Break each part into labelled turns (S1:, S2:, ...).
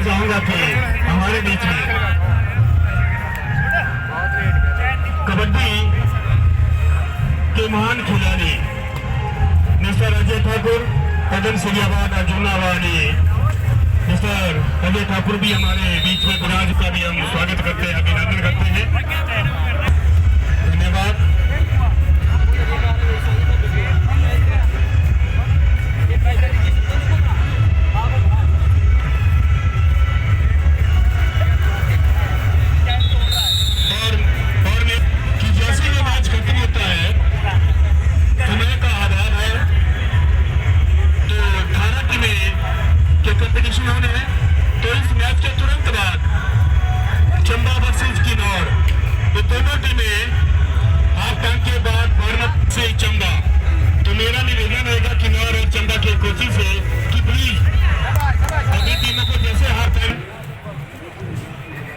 S1: चाहूंगा कि हमारे बीच में कबड्डी के महान खिलाड़ी मिस्टर अजय ठाकुर कदम सिलियाबाद अर्जुनावाड़ी मिस्टर अजय ठाकुर भी हमारे बीच में विराज का भी हम स्वागत करते हैं, अभिनंदन करते हैं। धन्यवाद।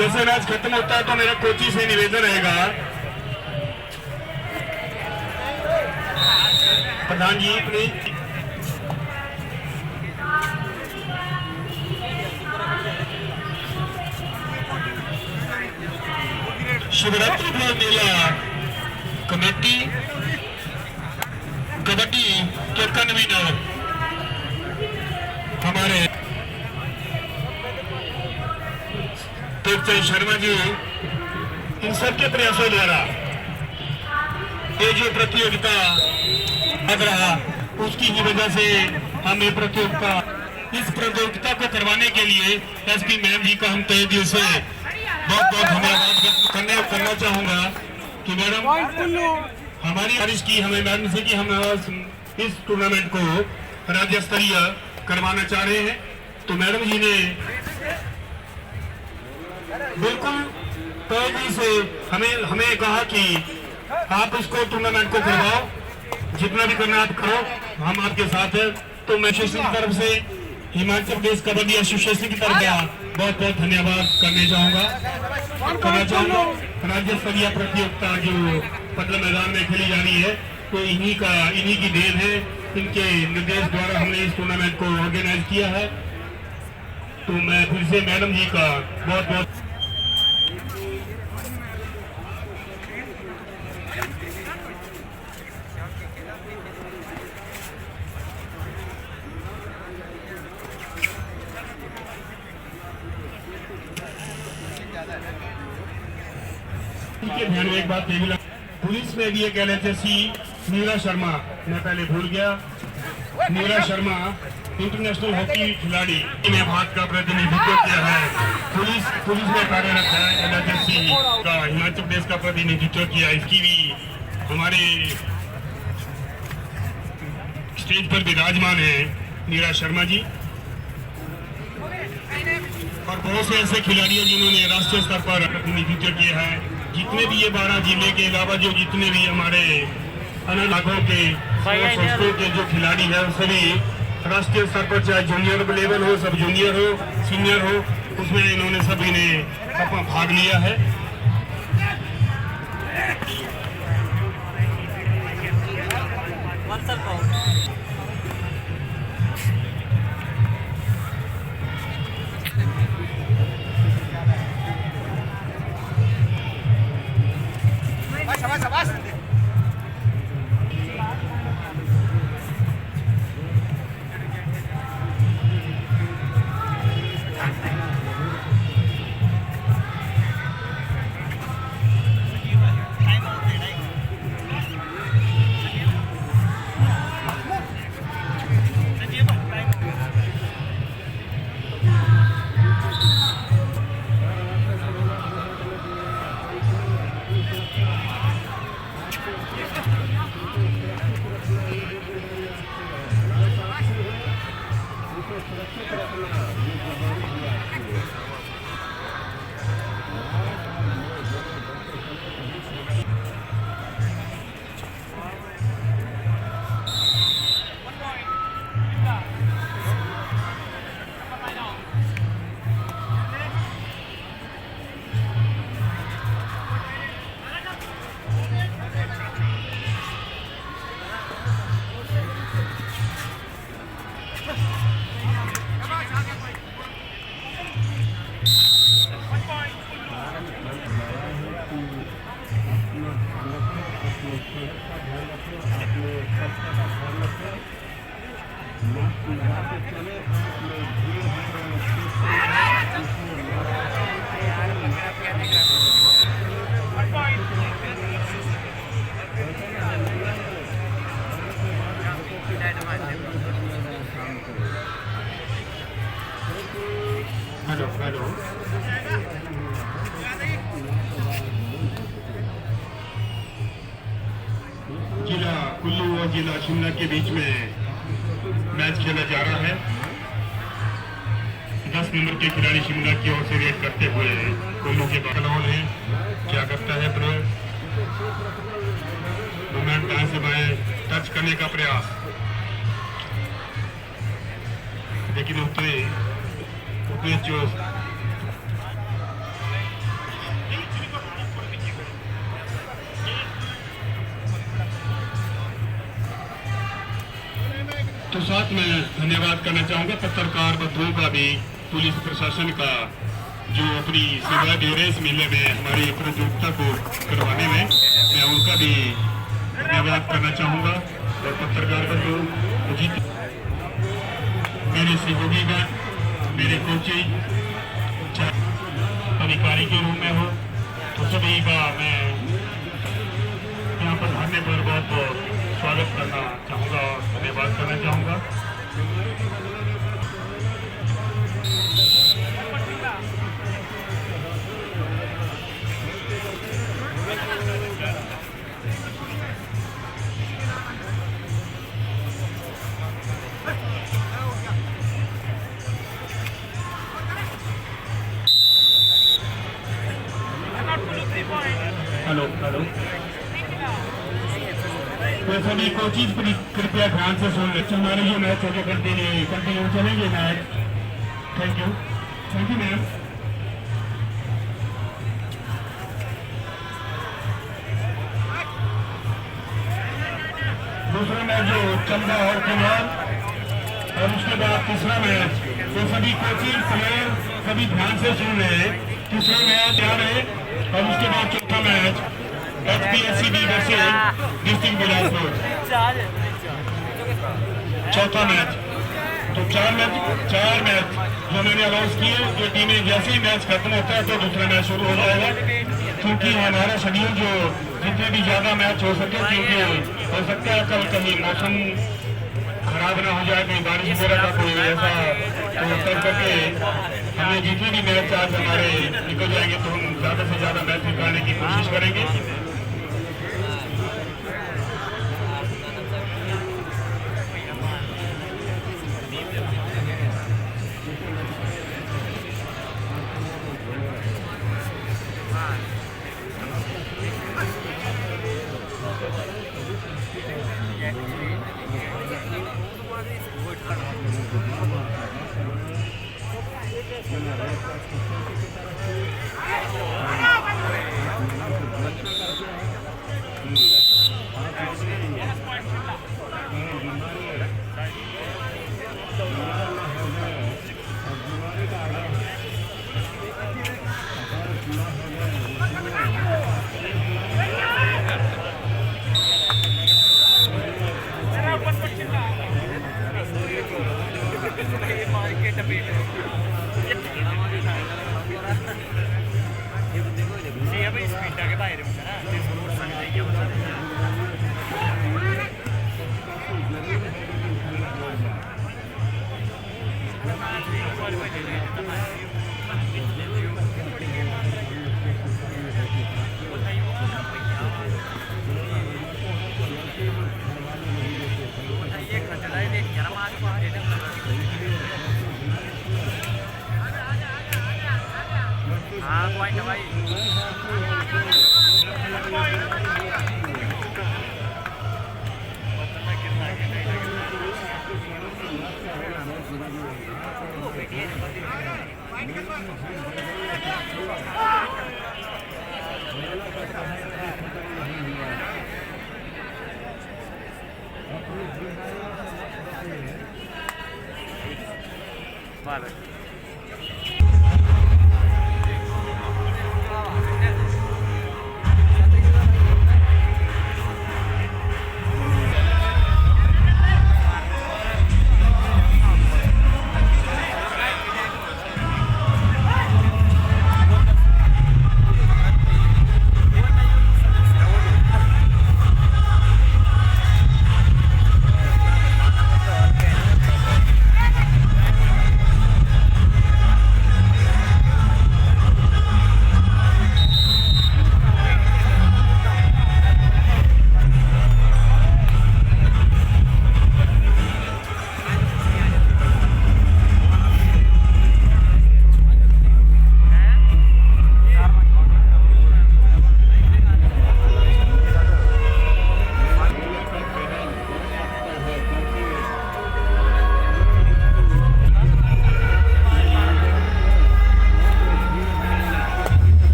S1: जैसे मैच खत्म होता है तो मेरा कोची से निवेदन रहेगा, प्रधान जी प्लीज। शिवरात्रि का मेला कमेटी कबड्डी के कन्वीनर हमारे शर्मा जी, इन सबके प्रयासों द्वारा ये जो प्रतियोगिता लग रहा उसकी ही वजह से हम ये प्रतियोगिता इस प्रतियोगिता को करवाने के लिए एसपी मैम जी का हम तहे दिल से बहुत बहुत धन्यवाद करना चाहूंगा कि मैडम हमारी ख्वाहिश की हमें मैडम से कि हम इस टूर्नामेंट को राज्य स्तरीय करवाना चाह रहे हैं। तो मैडम जी ने बिल्कुल तेजी से हमें कहा कि आप इसको टूर्नामेंट को करवाओ, जितना भी करना आप करो, हम आपके साथ हैं। तो मैं एसोसिएशन की तरफ से हिमाचल प्रदेश कबड्डी एसोसिएशन की तरफ बहुत बहुत धन्यवाद करना चाहूंगा। राज्य स्तरीय प्रतियोगिता जो पटना मैदान में खेली जा रही है तो इन्हीं की देन है, इनके निर्देश द्वारा हमने इस टूर्नामेंट को ऑर्गेनाइज किया है। तो मैं फिर से मैडम जी का बहुत बहुत ध्यान में एक बात नहीं मिला। पुलिस में भी एक LHSC नीरा शर्मा, मैं पहले भूल गया, नीरा शर्मा इंटरनेशनल हॉकी खिलाड़ी ने भारत का प्रतिनिधित्व किया है। पुलिस में कार्यरत है, LHSC का हिमाचल प्रदेश का प्रतिनिधित्व किया। इसकी भी हमारे स्टेज पर विराजमान है नीरा शर्मा जी, और बहुत से ऐसे खिलाड़ी हैं जिन्होंने राष्ट्रीय स्तर पर प्रतिनिधित्व किया है। जितने भी ये 12 जिले के अलावा जो जितने भी हमारे अन्य इलाकों के संस्थाओं के जो खिलाड़ी हैं सभी राष्ट्रीय स्तर पर, चाहे जूनियर लेवल हो, सब जूनियर हो, सीनियर हो, उसमें इन्होंने सभी ने अपना भाग लिया है। हेलो हेलो जिला कुल्लू और जिला शिमला के बीच में मैच खेला जा रहा है। 10 नंबर के खिलाड़ी शिमला की ओर से रेड करते हुए कुल्लू के बकलौन है। क्या करता है प्रयोग, मूवमेंट दाएं से बाएं टच करने का प्रयास, लेकिन उतने चोट तो साथ में धन्यवाद करना चाहूंगा पत्रकार बंधुओं का भी, पुलिस प्रशासन का, जो अपनी सेवा दे रहे इस मेले में हमारी प्रतियोगिता को करवाने में, मैं उनका भी धन्यवाद करना चाहूंगा। और पत्रकार बंधु जीत मेरे सहयोगीगण, मेरे कोचिंग अधिकारी के रूप में हो, तो सभी का मैं यहाँ पर आने पर बहुत बहुत स्वागत करना चाहूँगा और धन्यवाद करना चाहूँगा। हेलो हेलो, तो सभी कोचिज कृपया ध्यान से सुन ले, हमारे ये मैच होकर कंटिन्यू चलेंगे मैच। Thank you ma'am. दूसरा मैच जो चंदा और कुमार, और उसके बाद तीसरा मैच, तो सभी कोचिज प्लेयर सभी ध्यान से सुन रहे। तीसरा मैच ध्यान है, और उसके बाद चौथा match HPSCB versus district Bilaspur, चौथा मैच। तो चार मैच जो मैंने अनाउंस किए, जो टीमें जैसे ही मैच खत्म होता है तो दूसरा मैच शुरू हो जाएगा, क्योंकि हमारा शेड्यूल जो जितने भी ज्यादा मैच हो सके, क्योंकि हो सकता है कल कहीं मौसम खराब ना हो जाए, कोई बारिश वगैरह का कोई ऐसा, तो तब करके हमें जितने भी मैच आज हमारे निकल जाएंगे तो हम ज्यादा से ज्यादा मैच निकालने की कोशिश करेंगे।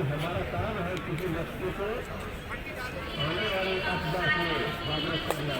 S2: हमारा काम है किसी व्यक्ति को आने वाली आपदा से जागरूक करना।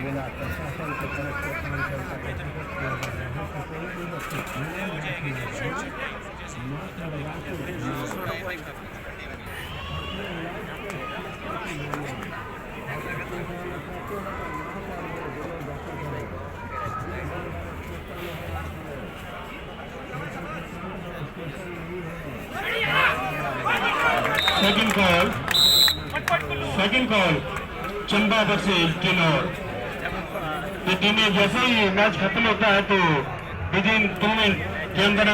S2: जिला प्रशासन की तरफ से
S1: second call Chamba versus Kinnaur. ये टीमें जैसे ही मैच खत्म होता है तो विद इन 2 मिनट के अंदर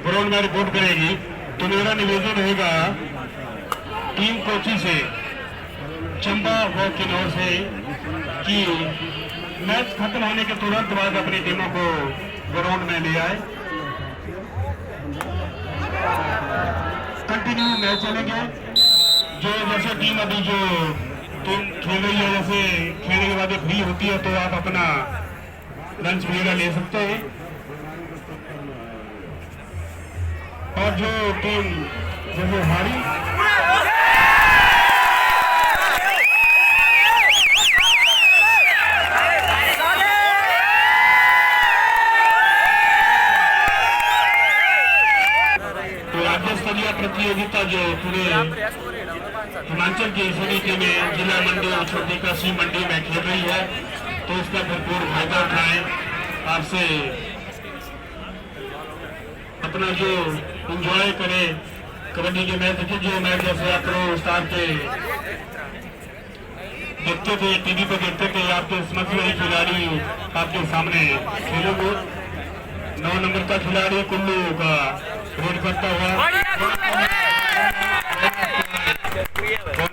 S1: ग्राउंड में रिपोर्ट करेगी। तो मेरा निवेदन रहेगा टीम कोची से, चंबा व किन्नौर से कि मैच खत्म होने के तुरंत बाद अपनी टीमों को ग्राउंड में ले आए। कंटिन्यू मैच चलेंगे। जो जैसे टीम अभी जो टीम खेल रही है, जैसे खेलने के बाद फ्री होती है तो आप अपना लंच वगैरह ले सकते हैं। और जो टीम जैसे हारी तो राज्य स्तरीय प्रतियोगिता जो पूरे हिमाचल की सभी टीमें जिला मंडी और छोटी काशी मंडी में खेल रही है, तो इसका भरपूर फायदा उठाएं। आपसे अपना जो एंजॉय करें कबड्डी के मैच। जो मैच जैसे अप्रो स्टार के देखते थे, टीवी पे देखते थे, आपके समक्ष वही खिलाड़ी आपके सामने खेलोगे। 9 नंबर का खिलाड़ी कुल्लू का रेड करता हुआ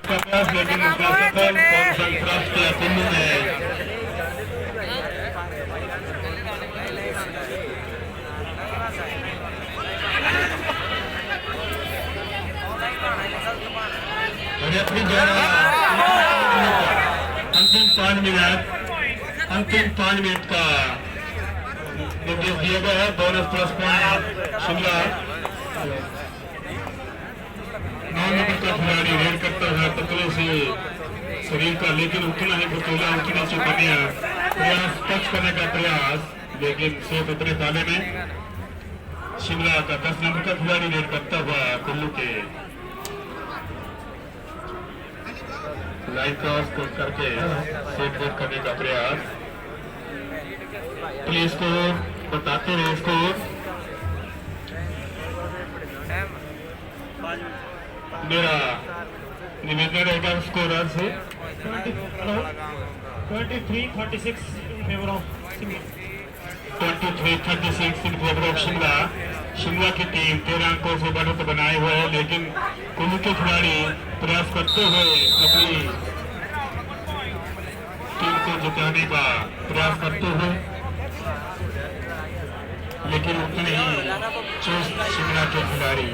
S1: प्रयास, लेकिन उसका सफल प्राप्त किया कुल्लू ने। रेफरी द्वारा अंतिम 5 मिनट का निर्देश दिया गया है। Bonus plus point Shimla. 9 number का खिलाड़ी रेड करता है पतले से शरीर का, लेकिन उतना ही पतला, उतने से बढ़िया प्रयास, टच करने का प्रयास, लेकिन सिर्फ उतने ताले में। शिमला का 10 नंबर का खिलाड़ी रेड करता हुआ कुल्लू के लाइन क्रॉस करके सेट वेट करने का प्रयास। प्ले स्कोर बताते हैं स्कोर। मेरा निवेदन रहेगा स्कोरर से
S3: 23-36 in favor of Simla.
S1: 23-36 in favour of Shimla. Shimla की टीम 13 अंकों से बढ़त बनाए हुए है, लेकिन कुल्लू के खिलाड़ी प्रयास करते हुए अपनी टीम को जिताने का प्रयास करते हुए, लेकिन उतने ही चुस्त शिमला के खिलाड़ी।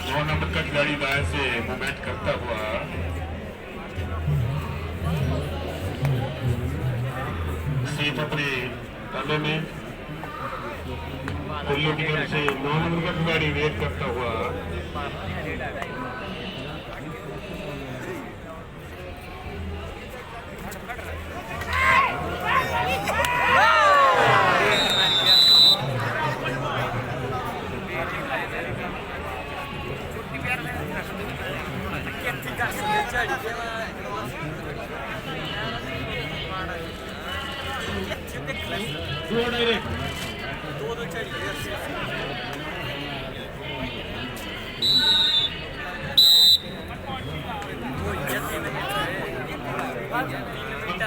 S1: नौ नंबर का खिलाड़ी दाएं से मूवमेंट करता हुआ सीट अपने ताले में। कुल्लू की तरफ से 9 नंबर का खिलाड़ी वेट करता हुआ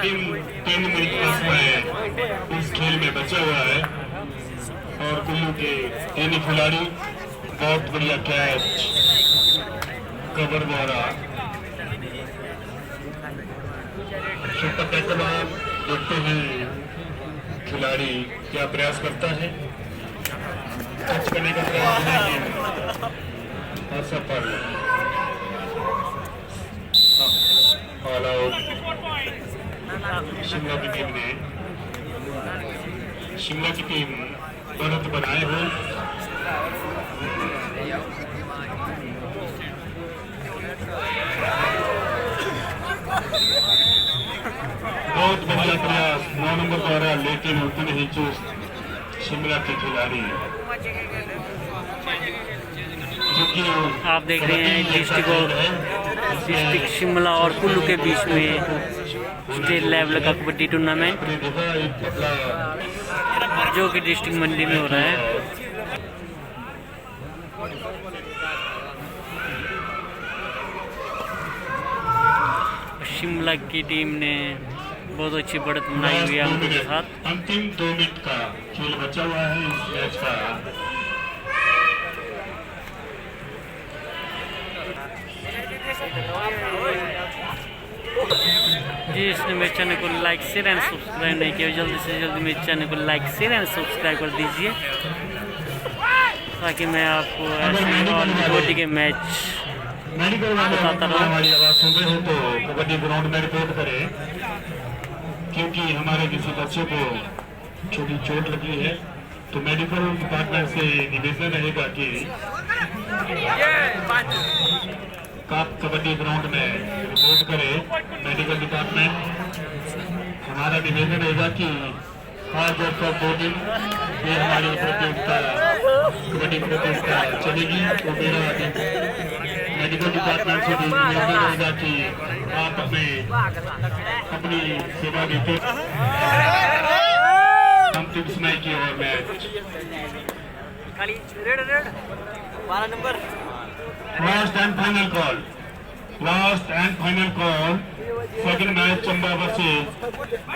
S1: तीन मिनट का समय इस खेल में बचा हुआ है और कुल्लू के तीन खिलाड़ी बहुत बढ़िया कैच कवर द्वारा के बाद देखते हैं खिलाड़ी क्या प्रयास करता है। टच करने का प्रयास लेकिन असफल। ऑल आउट शिमला की टीम ने। शिमला की टीम बढ़त बनाए हुए बहुत बढ़िया प्रयास 9 नंबर द्वारा, लेकिन उतने ही चुस्त शिमला के खिलाड़ी जो कि
S4: आप देख रहे हैं डिस्ट्रिक्ट शिमला और कुल्लू के बीच में स्टेट लेवल का कबड्डी टूर्नामेंट जो कि डिस्ट्रिक्ट मंडी में हो रहा है। शिमला की टीम ने बहुत अच्छी बढ़त बनाई हुई है अंकों के साथ।
S1: अंतिम 2 मिनट का खेल बचा हुआ है इस मैच का।
S4: जी, इसने मेरे चैनल को लाइक शेयर एंड सब्सक्राइब नहीं किया, जल्दी से जल्दी मेरे चैनल को लाइक शेयर एंड सब्सक्राइब कर दीजिए ताकि मैं आपको ऐसे और कबड्डी के मैच बताता रहूँ।
S1: हमारी आवाज़ सुन रहे हो तो कबड्डी ग्राउंड में रिपोर्ट करें, क्योंकि हमारे किसी बच्चे को छोटी चोट लगी है तो मेडिकल डिपार्टमेंट से निवेदन रहेगा कि आप कबड्डी ग्राउंड में रिपोर्ट करें। मेडिकल डिपार्टमेंट हमारा निवेदन रहेगा कि आज और कल 2 दिन ये हमारी प्रतियोगिता कबड्डी प्रतियोगिता चलेगी, तो मेरा मेडिकल डिपार्टमेंट से भी निवेदन रहेगा कि आप अपनी सेवा देते अंतिम समय की ओर match Last and final call. Last and final call. Second match Chamba versus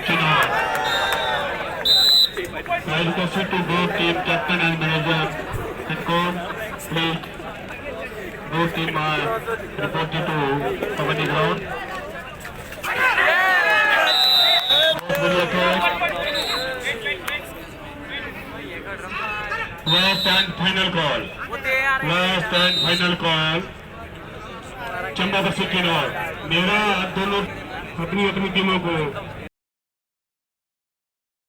S1: Chinnar. I request to both team captain and manager and coach, please. Both team are reported to Kabaddi ground. Last and final call. Last and final call. Chamba versus Kinnaur. मेरा दोनों अपनी अपनी टीमों को